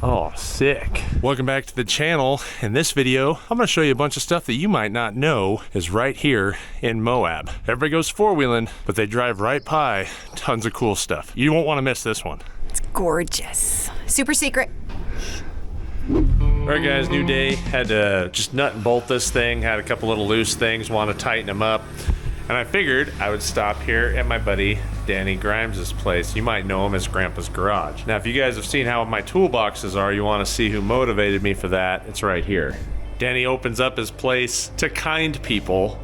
Oh, sick. Welcome back to the channel. In this video, I'm gonna show you a bunch of stuff that you might not know is right here in Moab. Everybody goes four-wheeling, but they drive right by tons of cool stuff. You won't wanna miss this one. It's gorgeous. Super secret. All right guys, new day. Had to just nut and bolt this thing. Had a couple little loose things, want to tighten them up. And I figured I would stop here at my buddy Danny Grimes' place. You might know him as Grandpa's Garage. Now if you guys have seen how my toolboxes are, you want to see who motivated me for that, it's right here. Danny opens up his place to kind people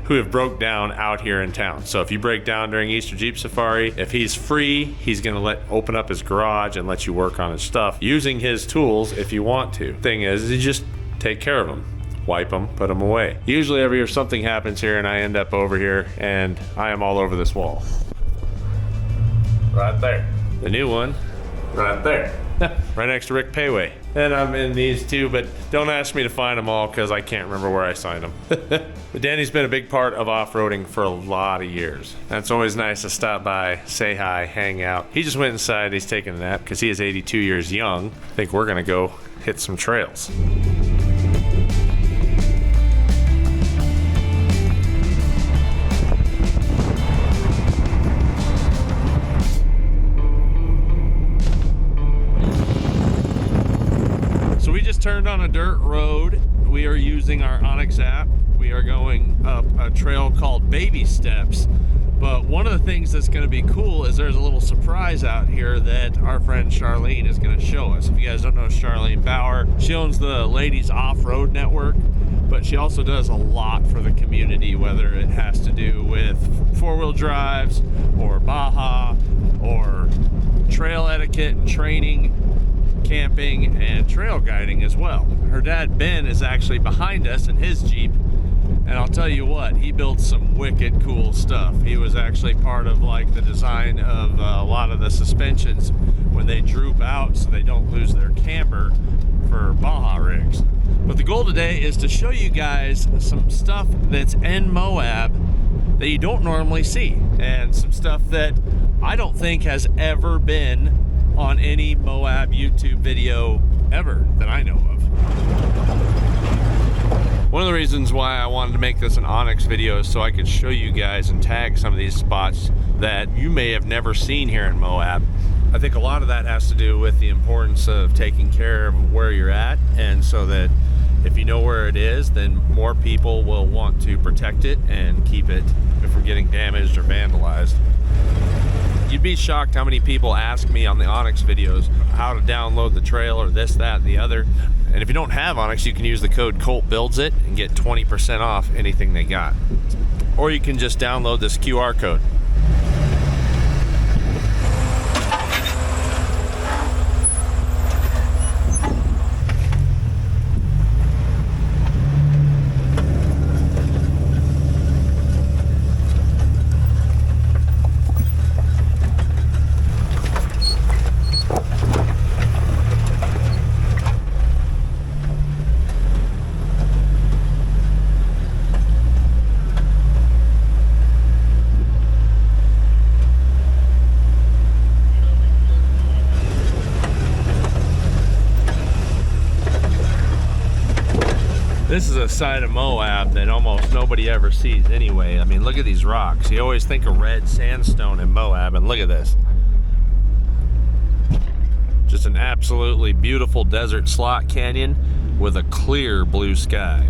who have broke down out here in town. So if you break down during Easter Jeep Safari, if he's free, he's gonna open up his garage and let you work on his stuff using his tools if you want to. Thing is, you just take care of them. Wipe them, put them away. Usually every year something happens here and I end up over here and I am all over this wall. Right there. The new one, right there. Right next to Rick Payway. And I'm in these two, but don't ask me to find them all because I can't remember where I signed them. But Danny's been a big part of off-roading for a lot of years. And it's always nice to stop by, say hi, hang out. He just went inside, he's taking a nap because he is 82 years young. I think we're gonna go hit some trails. Turned on a dirt road. We are using our Onyx app. We are going up a trail called Baby Steps. But one of the things that's going to be cool is there's a little surprise out here that our friend Charlene is going to show us. If you guys don't know Charlene Bauer, she owns the Ladies Off-Road Network, but she also does a lot for the community, whether it has to do with four-wheel drives or Baja or trail etiquette and training, camping, and trail guiding as well. Her dad Ben is actually behind us in his Jeep, and I'll tell you what, he builds some wicked cool stuff. He was actually part of like the design of a lot of the suspensions when they droop out so they don't lose their camber for Baja rigs. But the goal today is to show you guys some stuff that's in Moab that you don't normally see, and some stuff that I don't think has ever been on any Moab YouTube video ever that I know of. One of the reasons why I wanted to make this an Onyx video is so I could show you guys and tag some of these spots that you may have never seen here in Moab. I think a lot of that has to do with the importance of taking care of where you're at, and so that if you know where it is, then more people will want to protect it and keep it from getting damaged or vandalized. You'd be shocked how many people ask me on the Onyx videos how to download the trail or this, that, and the other. And if you don't have Onyx, you can use the code Colt Builds It and get 20% off anything they got. Or you can just download this QR code. This is a side of Moab that almost nobody ever sees anyway. I mean, look at these rocks. You always think of red sandstone in Moab, and look at this. Just an absolutely beautiful desert slot canyon with a clear blue sky.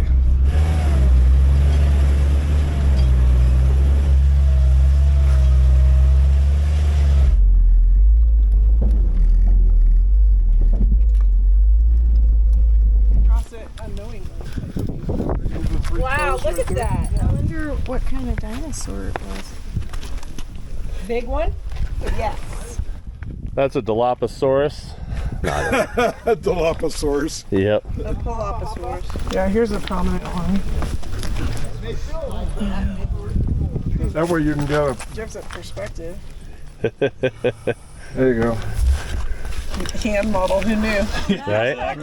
Wow, look at that. I wonder what kind of dinosaur it was. Big one? Yes. That's a Dilophosaurus. Dilophosaurus. Yep. A Dilophosaurus. Yeah, here's a prominent one. That way you can get a... Gives it perspective. There you go. Hand model, who knew? Right?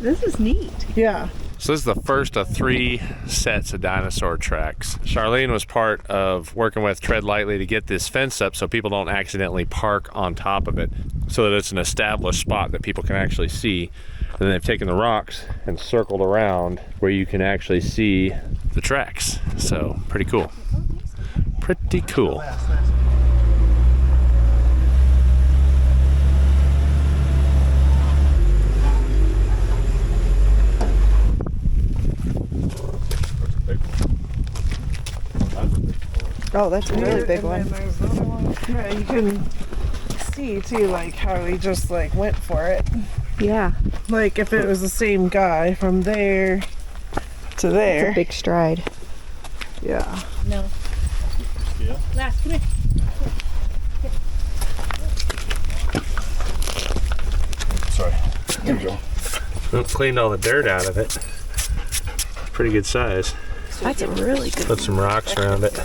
This is neat. Yeah. So this is the first of 3 sets of dinosaur tracks. Charlene was part of working with Tread Lightly to get this fence up so people don't accidentally park on top of it, so that it's an established spot that people can actually see. And then they've taken the rocks and circled around where you can actually see the tracks. So pretty cool. Pretty cool. Oh, that's a really big one. And there's another one. Yeah, you can see too, like how he just like went for it. Yeah. Like if it was the same guy from there to there. It's a big stride. Yeah. No. Yeah. Last, come here. Sorry. There you go. Well, cleaned all the dirt out of it. Pretty good size. That's a really good Put some rocks around it.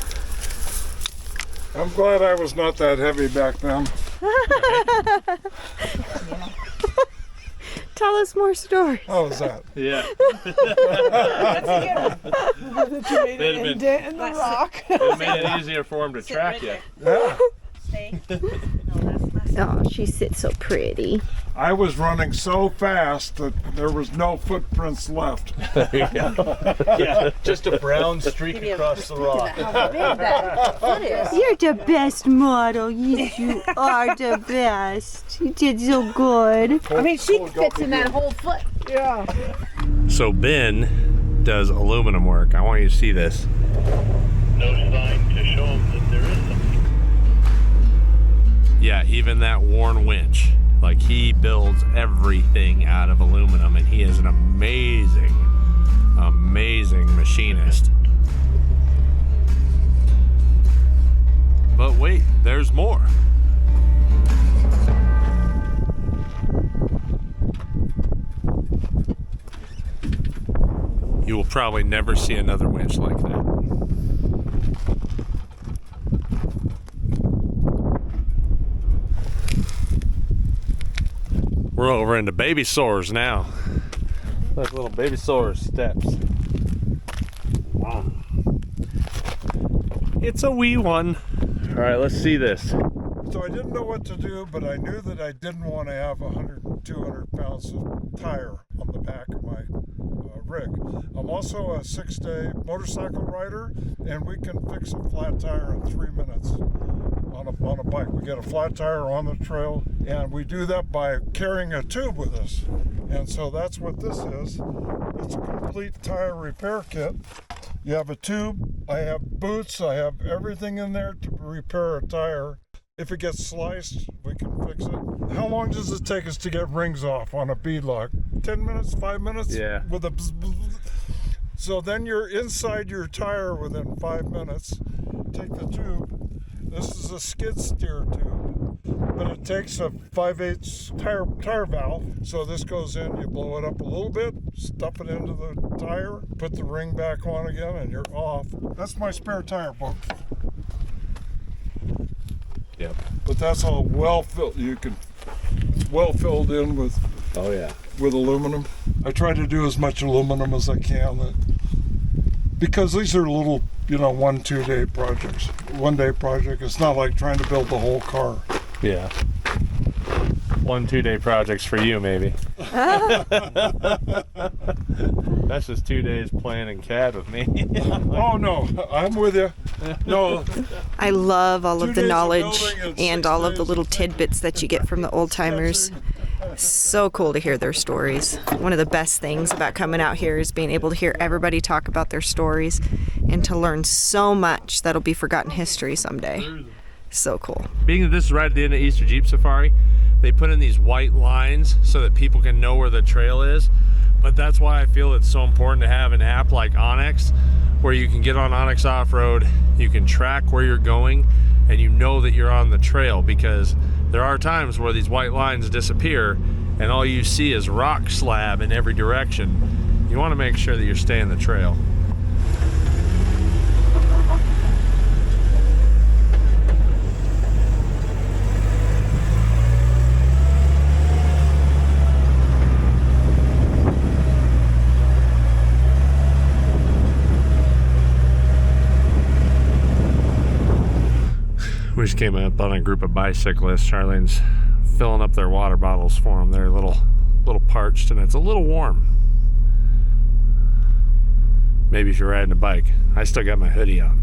I'm glad I was not that heavy back then. Tell us more stories. How was that? Yeah. That you made an indent in the rock. It made it easier for him to track you. Yeah. Stay. No, last. Oh, she sits so pretty. I was running so fast that there was no footprints left. Yeah, just a brown streak across the rock. How big that foot is. You're the best model. Yes, you are the best. You did so good. I mean, she fits in that whole foot. Yeah. So Ben does aluminum work. I want you to see this. No sign to show them that there is something. Yeah, even that worn winch. Like, he builds everything out of aluminum, and he is an amazing, amazing machinist. But wait, there's more. You will probably never see another winch like that. We're over into baby sores now. Like little baby sores steps. Wow. It's a wee one. All right, let's see this. So I didn't know what to do, but I knew that I didn't want to have 100 and 200 pounds of tire on the back of my rig. I'm also a 6-day motorcycle rider, and we can fix a flat tire in 3 minutes on a bike. We get a flat tire on the trail, and we do that by carrying a tube with us. And so that's what this is. It's a complete tire repair kit. You have a tube, I have boots, I have everything in there to repair a tire. If it gets sliced, we can fix it. How long does it take us to get rings off on a beadlock? 10 minutes, 5 minutes? Yeah. With a bzz, bzz, bzz. So then you're inside your tire within 5 minutes. Take the tube. This is a skid steer tube, but it takes a 5/8 tire valve. So this goes in, you blow it up a little bit, stuff it into the tire, put the ring back on again, and you're off. That's my spare tire book. Yep. But that's all well filled. It's well filled in with Oh yeah. aluminum. I try to do as much aluminum as I can, because these are little, 1-2 day projects. 1 day project. It's not like trying to build the whole car. Yeah. 1-2 day projects for you, maybe. That's just 2 days playing in CAD with me. Oh no, I'm with you. No, I love all 2 of the days of knowledge building and and 6 all of the days little of tidbits that you get from the old timers. So cool to hear their stories. One of the best things about coming out here is being able to hear everybody talk about their stories and to learn so much that'll be forgotten history someday. So cool. Being that this is right at the end of Easter Jeep Safari, they put in these white lines so that people can know where the trail is. But that's why I feel it's so important to have an app like Onyx, where you can get on Onyx Off-Road, you can track where you're going, and you know that you're on the trail, because there are times where these white lines disappear and all you see is rock slab in every direction. You want to make sure that you're staying the trail. just came up on a group of bicyclists. Charlene's filling up their water bottles for them. They're a little parched and it's a little warm. Maybe if you're riding a bike. I still got my hoodie on.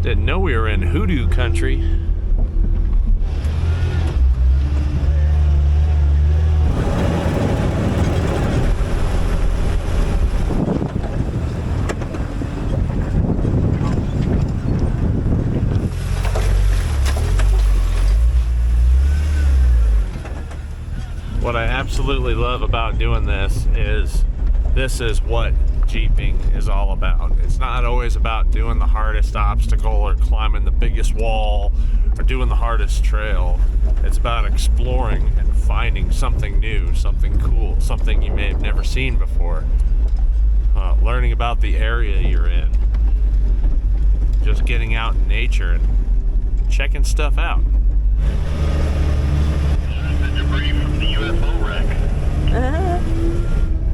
Didn't know we were in hoodoo country. What I absolutely love about doing this is what Jeeping is all about. It's not always about doing the hardest obstacle or climbing the biggest wall or doing the hardest trail. It's about exploring and finding something new, something cool, something you may have never seen before. Learning about the area you're in. Just getting out in nature and checking stuff out. Debris from the UFO wreck.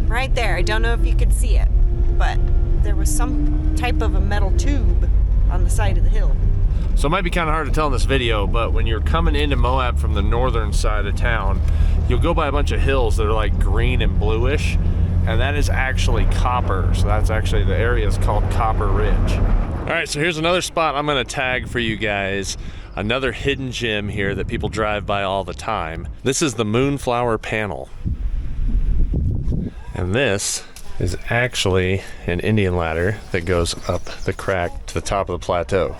Right there. I don't know if you could see it, but there was some type of a metal tube on the side of the hill. So it might be kind of hard to tell in this video, but when you're coming into Moab from the northern side of town, you'll go by a bunch of hills that are like green and bluish, and that is actually copper. So that's actually, the area is called Copper Ridge. All right, so here's another spot I'm gonna tag for you guys. Another hidden gem here that people drive by all the time. This is the Moonflower panel. And this is actually an Indian ladder that goes up the crack to the top of the plateau.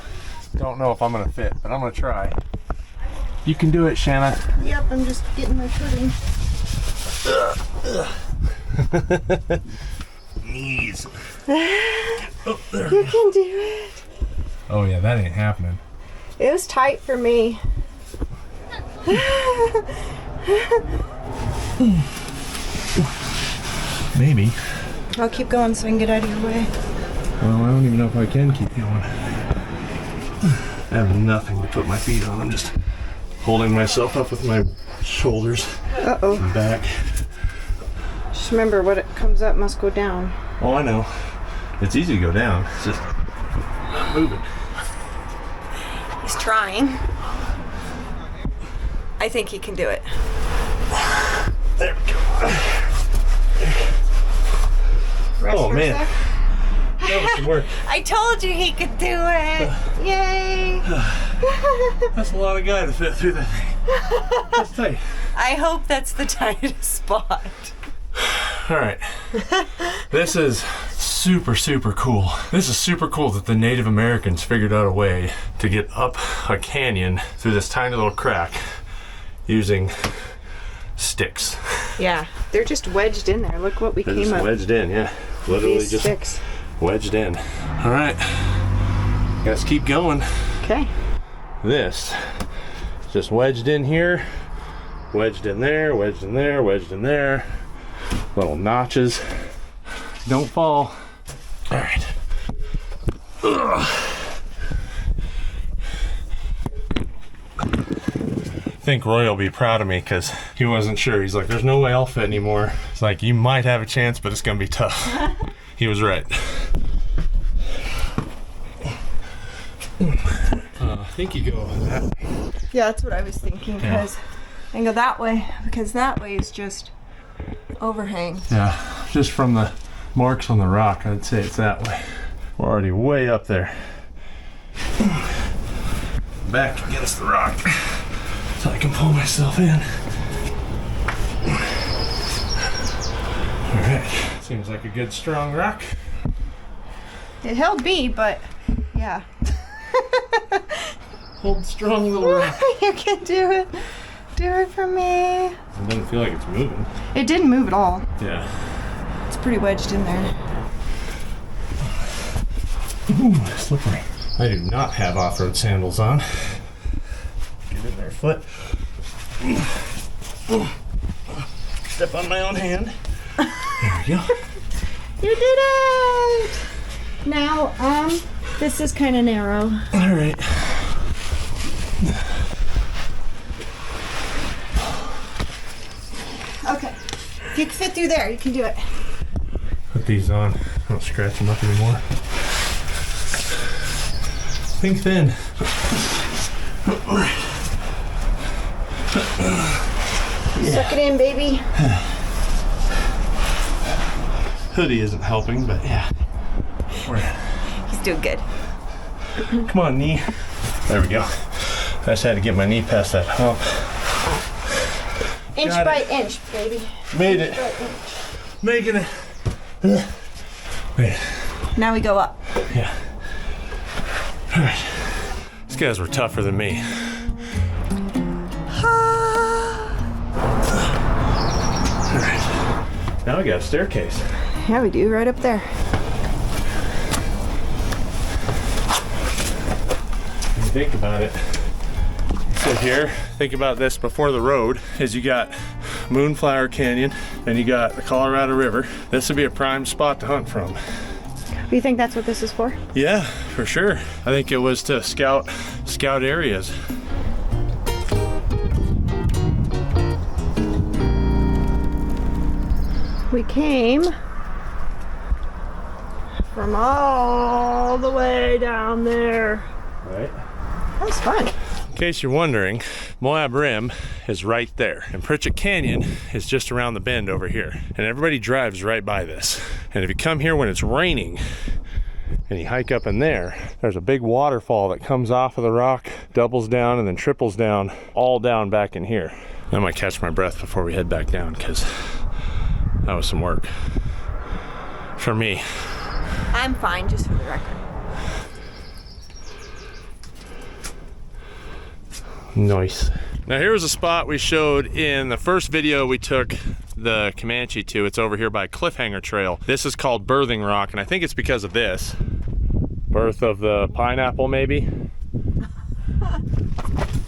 Don't know if I'm gonna fit, but I'm gonna try. You can do it, Shanna. Yep, I'm just getting my footing. Knees. Oh, there you can do it. Oh yeah, that ain't happening. It was tight for me. Maybe. I'll keep going so I can get out of your way. Well, I don't even know if I can keep going. I have nothing to put my feet on. I'm just holding myself up with my shoulders and back. Just remember, what it comes up must go down. Oh, I know. It's easy to go down. It's just not moving. He's trying. I think he can do it. There we go. Rest Oh for a man, sec. that was some work. I told you he could do it. Yay. That's a lot of guy to fit through that thing. That's tight. I hope that's the tightest spot. All right, this is super cool. This is super cool that the Native Americans figured out a way to get up a canyon through this tiny little crack using sticks. Yeah, they're just wedged in there. Look what we They're came just up with. wedged in, yeah. Literally These just sticks. wedged in. All right, let's keep going. Okay. This is just wedged in here, wedged in there, wedged in there, wedged in there. Little notches. Don't fall. All right. I think Roy will be proud of me because he wasn't sure. He's like, there's no way I'll fit anymore. It's like, you might have a chance, but it's gonna be tough. He was right. I think you go that way. Yeah, that's what I was thinking, because I can go that way, because that way is just overhang. Yeah, just from the marks on the rock, I'd say it's that way. We're already way up there. Back against the rock so I can pull myself in. All right, seems like a good strong rock. It held me, but yeah. Hold strong little rock. You can do it. Do it for me. It doesn't feel like it's moving. It didn't move at all. Yeah. It's pretty wedged in there. Ooh, slippery. I do not have off-road sandals on. Get in there, foot. Step on my own hand. There we go. You did it! Now, this is kind of narrow. All right. Okay. If you can fit through there, you can do it. Put these on. I don't scratch them up anymore. Think thin. Suck it in, baby. Hoodie isn't helping, but yeah. He's doing good. Come on, knee. There we go. I just had to get my knee past that hump. Inch Got by it. inch, baby. Made it. Making it. Wait. Now we go up. Yeah. All right. These guys were tougher than me. All right. Now we got a staircase. Yeah, we do, right up there. When you think about it, sit here, think about this before the road, is you got Moonflower Canyon, and you got the Colorado River. This would be a prime spot to hunt from. Do you think that's what this is for? Yeah, for sure. I think it was to scout areas. We came from all the way down there. Right. That was fun. In case you're wondering, Moab Rim is right there, and Pritchett Canyon is just around the bend over here. And everybody drives right by this. And if you come here when it's raining and you hike up in there, there's a big waterfall that comes off of the rock, doubles down, and then triples down, all down back in here. I might catch my breath before we head back down, because that was some work for me. I'm fine, just for the record. Nice. Now here was a spot we showed in the first video we took the Comanche to. It's over here by Cliffhanger Trail. This is called Birthing Rock, and I think it's because of this. Birth of the pineapple, maybe?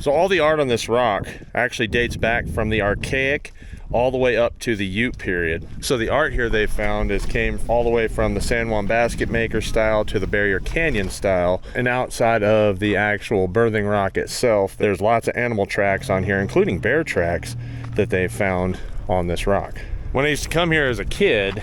So all the art on this rock actually dates back from the Archaic all the way up to the Ute period. So the art here they found came all the way from the San Juan Basket Maker style to the Barrier Canyon style. And outside of the actual birthing rock itself, there's lots of animal tracks on here, including bear tracks that they found on this rock. When I used to come here as a kid,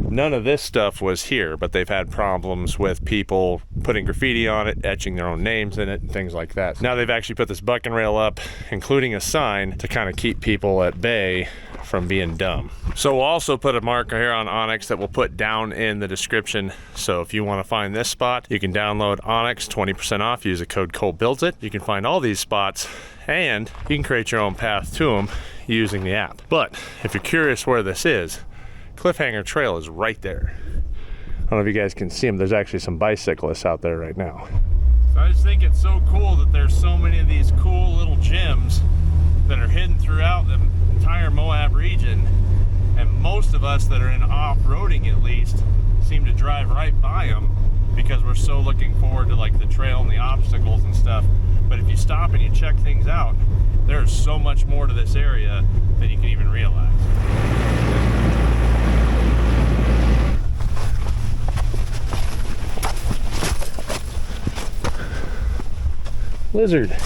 none of this stuff was here, but they've had problems with people putting graffiti on it, etching their own names in it, and things like that. Now they've actually put this bucking rail up, including a sign to kind of keep people at bay from being dumb. So we'll also put a marker here on Onyx that we'll put down in the description. So if you want to find this spot, you can download Onyx, 20% off, use the code Colt Builds It. You can find all these spots, and you can create your own path to them using the app. But if you're curious where this is, Cliffhanger Trail is right there. I don't know if you guys can see them. There's actually some bicyclists out there right now. So I just think it's so cool that there's so many of these cool little gems that are hidden throughout the entire Moab region, and most of us that are in off-roading at least seem to drive right by them because we're so looking forward to like the trail and the obstacles and stuff. But if you stop and you check things out, there's so much more to this area than you can even realize. Lizard.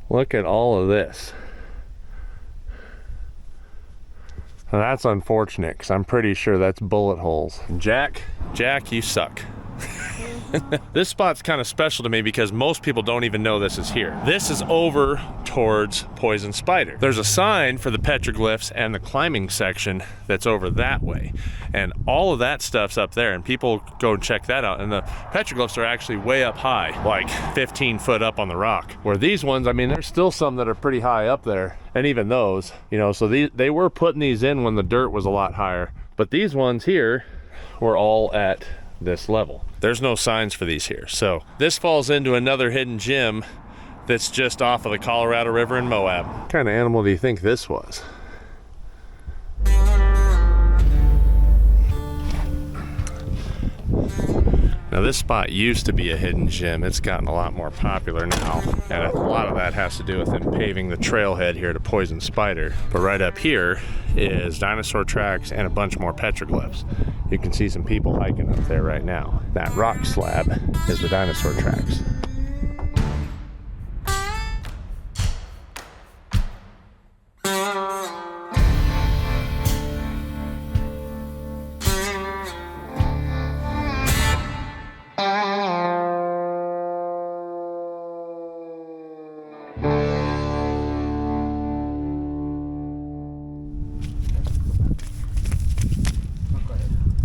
Look at all of this. Now that's unfortunate because I'm pretty sure that's bullet holes. Jack, you suck. This spot's kind of special to me because most people don't even know this is here. This is over towards Poison Spider. There's a sign for the petroglyphs and the climbing section that's over that way. And all of that stuff's up there, and people go and check that out. And the petroglyphs are actually way up high, like 15 foot up on the rock. Where these ones, I mean, there's still some that are pretty high up there. And even those, you know, so they were putting these in when the dirt was a lot higher. But these ones here were all at this level. There's no signs for these here. So this falls into another hidden gem that's just off of the Colorado River in Moab. What kind of animal do you think this was? Now Now this spot used to be a hidden gem. It's gotten a lot more popular now, and a lot of that has to do with them paving the trailhead here to poison spider. But right up here is dinosaur tracks and a bunch more petroglyphs. You can see some people hiking up there right now. That rock slab is the dinosaur tracks.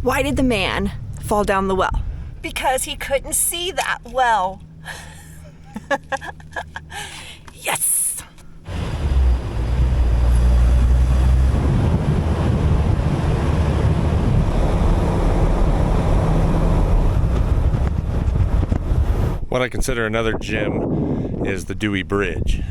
Why did the man fall down the well? Because he couldn't see that well. Yes! What I consider another gem is the Dewey Bridge.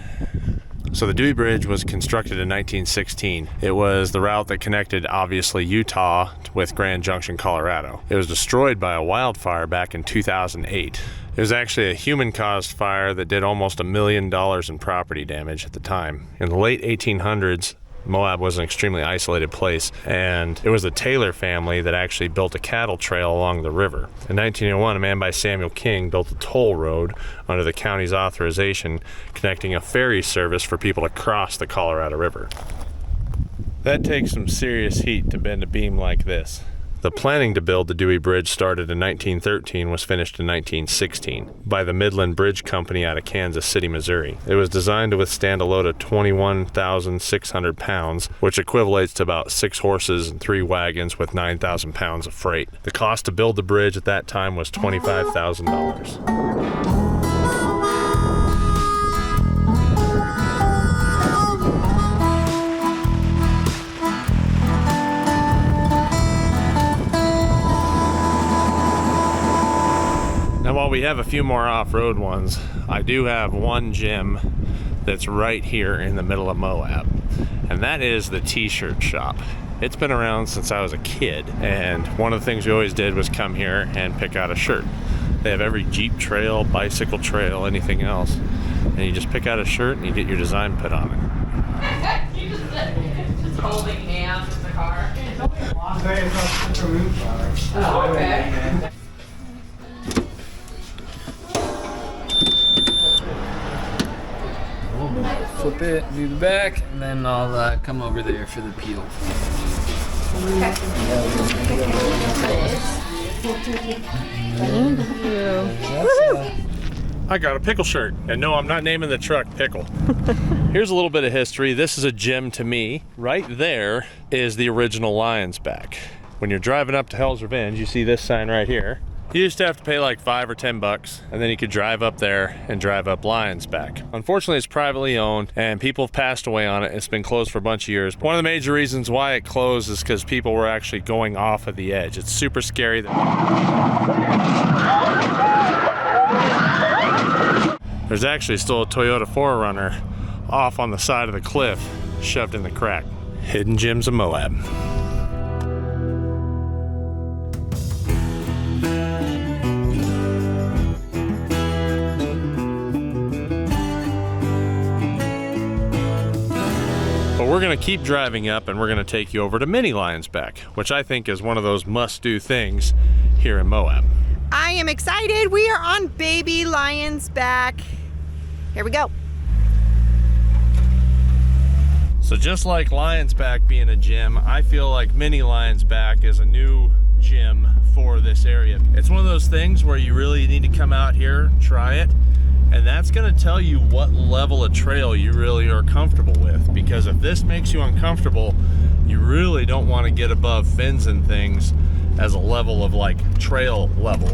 So the Dewey Bridge was constructed in 1916. It was the route that connected, obviously, Utah with Grand Junction, Colorado. It was destroyed by a wildfire back in 2008. It was actually a human-caused fire that did almost $1 million in property damage at the time. In the late 1800s, Moab was an extremely isolated place, and it was the Taylor family that actually built a cattle trail along the river. In 1901, a man by Samuel King built a toll road under the county's authorization, connecting a ferry service for people to cross the Colorado River. That takes some serious heat to bend a beam like this. The planning to build the Dewey Bridge started in 1913, was finished in 1916 by the Midland Bridge Company out of Kansas City, Missouri. It was designed to withstand a load of 21,600 pounds, which equivalates to about 6 horses and 3 wagons with 9,000 pounds of freight. The cost to build the bridge at that time was $25,000. Now, while we have a few more off-road ones, I do have one gem that's right here in the middle of Moab, and that is the t-shirt shop. It's been around since I was a kid, and one of the things we always did was come here and pick out a shirt. They have every Jeep trail, bicycle trail, anything else, and you just pick out a shirt and you get your design put on it. You just holding hands in the car. Oh, okay. Flip it, do the back, and then I'll come over there for the peel. I got a pickle shirt, and no, I'm not naming the truck Pickle. Here's a little bit of history. This is a gem to me. Right there is the original Lion's Back. When you're driving up to Hell's Revenge, you see this sign right here. You used to have to pay like $5 or $10, and then you could drive up there and drive up Lion's Back. Unfortunately, it's privately owned, and people have passed away on it. It's been closed for a bunch of years. One of the major reasons why it closed is because people were actually going off of the edge. It's super scary. There's actually still a Toyota 4Runner off on the side of the cliff, shoved in the crack. Hidden gems of Moab. We're gonna keep driving up, and we're gonna take you over to Mini Lion's Back, which I think is one of those must-do things here in Moab. I am excited. We are on Baby Lion's Back. Here we go. So just like Lion's Back being a gym, I feel like Mini Lion's Back is a new gym for this area. It's one of those things where you really need to come out here, try it, and that's gonna tell you what level of trail you really are comfortable with. Because if this makes you uncomfortable, you really don't want to get above fins and things as a level of like trail level.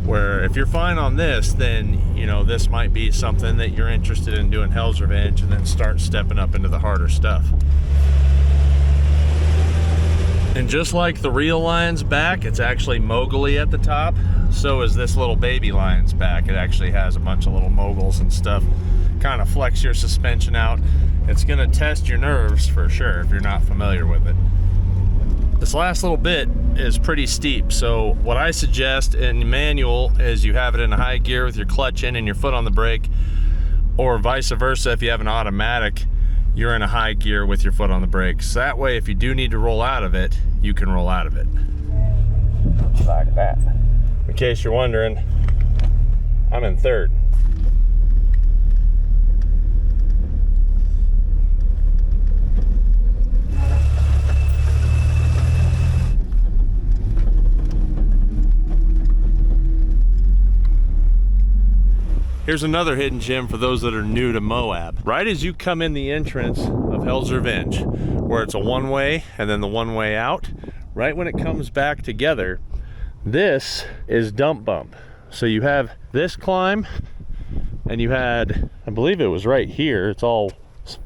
Where if you're fine on this, then you know this might be something that you're interested in doing Hell's Revenge, and then start stepping up into the harder stuff. And just like the real Lion's Back, it's actually mogully at the top. So is this little Baby Lion's Back. It actually has a bunch of little moguls and stuff. Kind of flex your suspension out. It's gonna test your nerves for sure if you're not familiar with it. This last little bit is pretty steep, so what I suggest in manual is you have it in a high gear with your clutch in and your foot on the brake, or vice versa. If you have an automatic, you're in a high gear with your foot on the brake. So that way, if you do need to roll out of it, you can roll out of it. Like that. In case you're wondering, I'm in third. Here's another hidden gem for those that are new to Moab. Right as you come in the entrance of Hell's Revenge, where it's a one-way and then the one-way out, right when it comes back together, this is dump bump. So you have this climb, and you had, I believe it was right here, it's all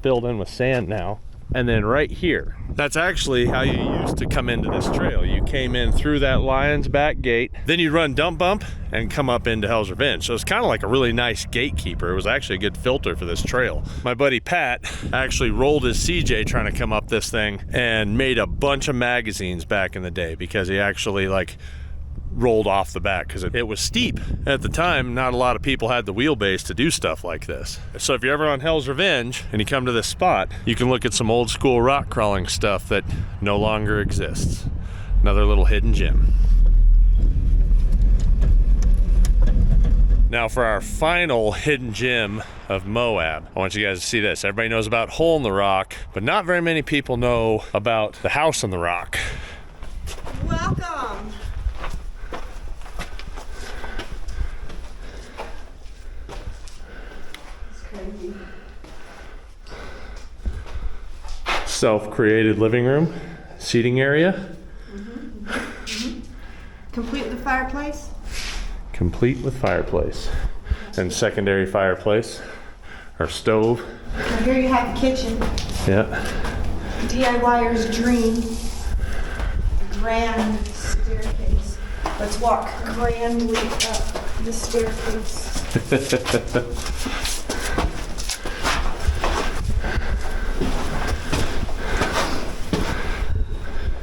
filled in with sand now, and then right here. That's actually how you used to come into this trail. You came in through that lion's back gate, then you'd run dump bump and come up into Hell's Revenge. So it's kind of like a really nice gatekeeper. It was actually a good filter for this trail. My buddy Pat actually rolled his CJ trying to come up this thing and made a bunch of magazines back in the day because he actually like rolled off the back because it was steep. At the time, not a lot of people had the wheelbase to do stuff like this. So if you're ever on Hell's Revenge and you come to this spot, you can look at some old school rock crawling stuff that no longer exists. Another little hidden gem. Now for our final hidden gem of Moab, I want you guys to see this. Everybody knows about Hole in the Rock, but not very many people know about the House in the Rock. Welcome. Self-created living room, seating area. Complete with the fireplace. Complete with fireplace. And secondary fireplace, or stove. Now here you have the kitchen. Yeah. DIYer's dream. Grand staircase. Let's walk grandly up the staircase.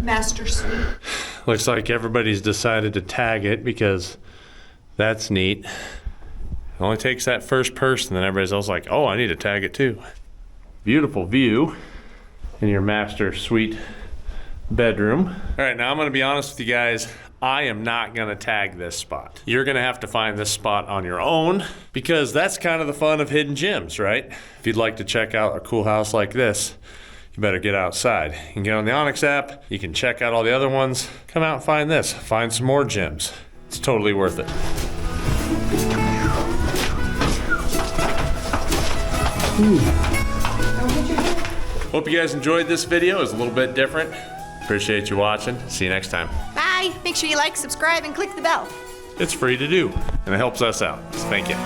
Master suite. Looks like everybody's decided to tag it because that's neat. It only takes that first person, then everybody else is like, oh, I need to tag it too. Beautiful view in your master suite bedroom. All right, now I'm gonna be honest with you guys. I am not gonna tag this spot. You're gonna have to find this spot on your own because that's kind of the fun of hidden gems, right? If you'd like to check out a cool house like this, you better get outside. You can get on the Onyx app, you can check out all the other ones, come out and find this, find some more gems. It's totally worth it. Hope you guys enjoyed this video. It was a little bit different. Appreciate you watching. See you next time. Bye. Make sure you like, subscribe, and click the bell. It's free to do, and it helps us out. So thank you.